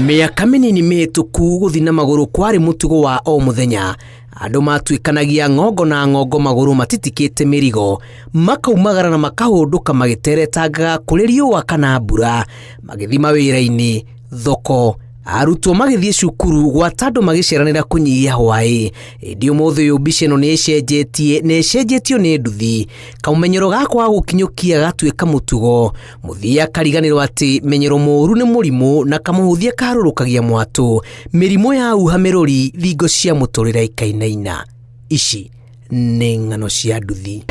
Miaka minini mihituku guthi na maguru kwari mutugo wa o muthenya. Andu matuikanagia ngongo na ngongo maguru matitikite mirigo, makaumagara na makahunduka magiteretangaga kuri riua kana mbura, magithima wira-ini, thoko, arutwo magithie cukuru gwata andu magiceranira kunyihia hwai. Indi umuthi uyu mbica ino necenjetio ni nduthi. Kaumenyero gakwa gukinyukia gatuika mutugo, muthia kariganirwo ati menyero muru ni murimu na kamuhuthia karurukagia mwatu. Mirimu ya uha mirori thingo cia muturira ikainaina. Ici ni ng'ano cia nduthi.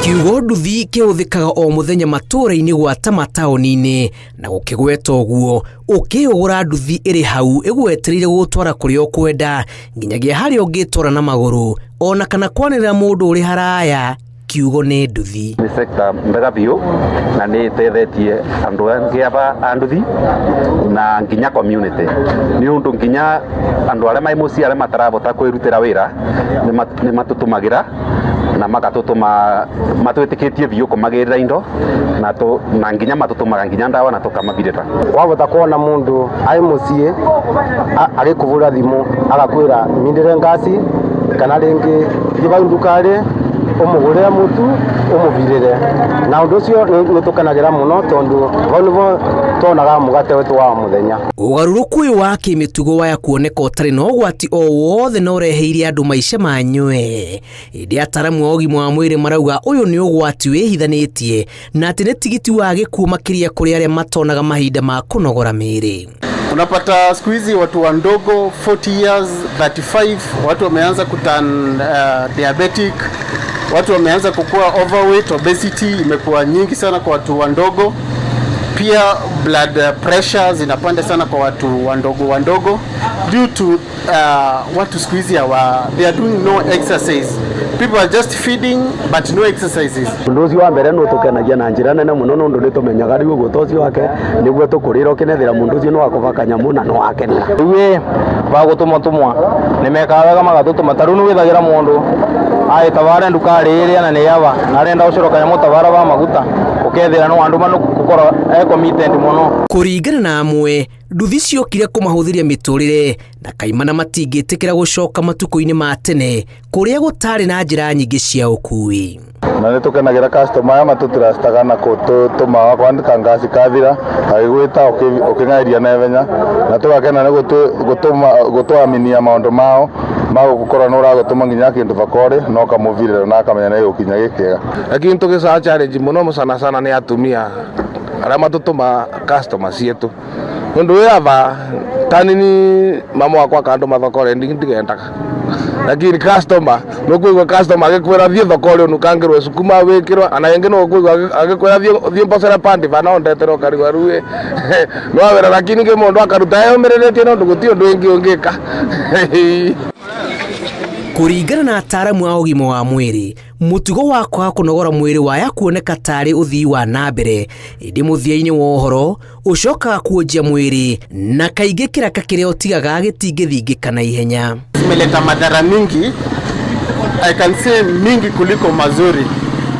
Kiugo nduthi kihuthikaga o muthenya matura-ini gwata mataoni-ini, na gukigweta uguo ukiyugura nduthi iri hau igwetereire gutwara kuria ukwenda nginyagia haria ungitwara na maguru ona kana kwanirira mundu uri haraya. Kiugo ni nduthi ni sector mbega biu na ni tethetie andu angi aba nduthi na nginya community ni undu nginya andu aria mai muci aria matarabota kwirutira wira ni matutumagira na magatutuma matwitikitie biu kumagirira indo na nginya matutumaga nginya ndawa na tukamabirira. Wabota kuona mundu ai mucie agikuvura thimu agakwira mindire ngasi kana ringi thiba ndukari umugurire mutu umuvirire na undu ucio nitukanagira muno tondu vonvo tonaga mugate wetu wa muthenya. Ugaruruku uyu wa kimitugo waya kuoneka utari no gwati o wothe no reheire andu maisha manywe. Indi ataramu wa ugima wa mwiri marauga uyu ni ugwati wihithanitie na ati ni tigiti wa gikuo makiria kuri aria matonaga mahinda ma kunogora miri. Unapata siku hizi watu wandogo 40 years 35 watu wameanza kutan diabetic, watu wameanza kukua overweight, obesity imekuwa nyingi sana kwa watu wandogo. Pia blood pressure zinapanda sana kwa watu wandogo due to watu siku hizi they are doing no exercise. People are just feeding but no exercises. Ndozi wa mbere no tukenagia na njira nene muno no ndu tumenyaga riu gutoci wake niguo tukurira ukinethira mundu ucio no akubakanya muna no akenera. Iwe bagutumwa nimekaga magatutuma taru no withagira mundu ai tavara ndukari iria na niyava narenda ucurokanya mutavara ba maguta ukethira no andu manu gukora committed muno. Kuringana na amwe nduthi ciokire kumahuthiria miturire na kaimana matingitikira gucoka matuko-ini ma tene kuria gutari na njira nyingi cia ukui. Na nitukenagira customer ya matuturastaga na kutuma kwandika ngasi kathira agigwita ukingairia na evenya na tugakena ni gutwaminia maundu mao magukora no uragutuma nginya kindu bakore no kamuvirira na akamenya na ukinya gikega. Lakini tugica challenge muno sana ni atumia aria matutuma customer cietu ndu yava tanini mama wakwa kandu mathokore ndigendaga, lakini customer no kuigwa customer agikwira thie thokore nukangirwe sukuma wikirwa ana yengi no kuigwa agikwira thie mbosera pandi bana ondetero karigwa ruwe no awera, lakini ke mundu akaruta yo mereretie no ndugutio ndu ingi ungika. Kuringana na ataramu a ugima wa mwiri, mutugo wakwa kunogora mwiri waya kuoneka tari uthii wa nambere. Indi muthia-ini wa uhoro ucokaga kuonjia mwiri na kaingi kiraka kiria utigaga gitingithingika na ihenya. Imeleta madhara mingi, I can say mingi kuliko mazuri.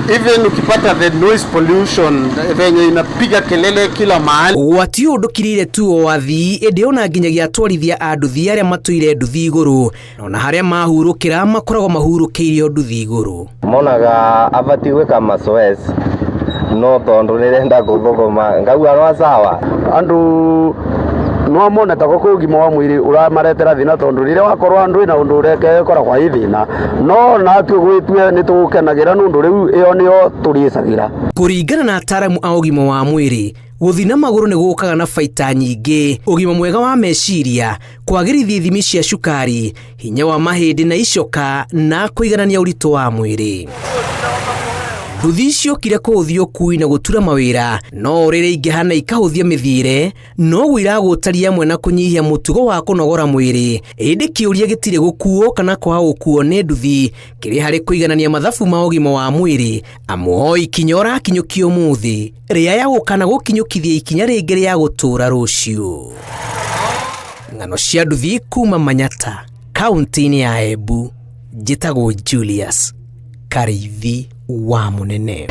Even ukipata the noise pollution venye inapiga kelele kila mahali. Wati undukirire tu o wathi indi ona nginyagia atwarithia a nduthi aria matuire nduthi iguru na haria mahurukira makoragwo mahurukiire nduthi iguru. Monaga abati gwika masoes no tondu nirenda guthogoma ngauga no sawa andu no mona ta ko ugima wa mwiri uramaretera thina tondu rire wakorwa andu na undu ureke kora kwa ithina no na tu gwitwe ni tugukenagira nundu riu iyo nio turicagira. Kuringana na ataramu a ugima wa mwiri, guthina maguru ni gukaga na faita nyingi: ugima mwega wa meciria, kwagirithia ithimi cia cukari, hinya wa mahindi na icoka na kuiganania uritu wa mwiri. Nduthi ciokire kuhuthia ukui na gutura mawira no urire ingihana ikahuthia mithiire no gwiragutaria amwe na kunyihia mutugo wa kunogora mwiri. Indi kiuria gitire gukuo kana kwa ukuo ni nduthi kiri hari kuiganania mathabu ma ugima wa mwiri. Amwo ikinyora kinyukio muthi ria ya gukana gukinyukithia ikinya ringi ria gutura rucio. ng'ano cia nduthi kuma Manyata kaunti-inĩ ya Embu, njĩtagwo Julius Karithi wa Munene.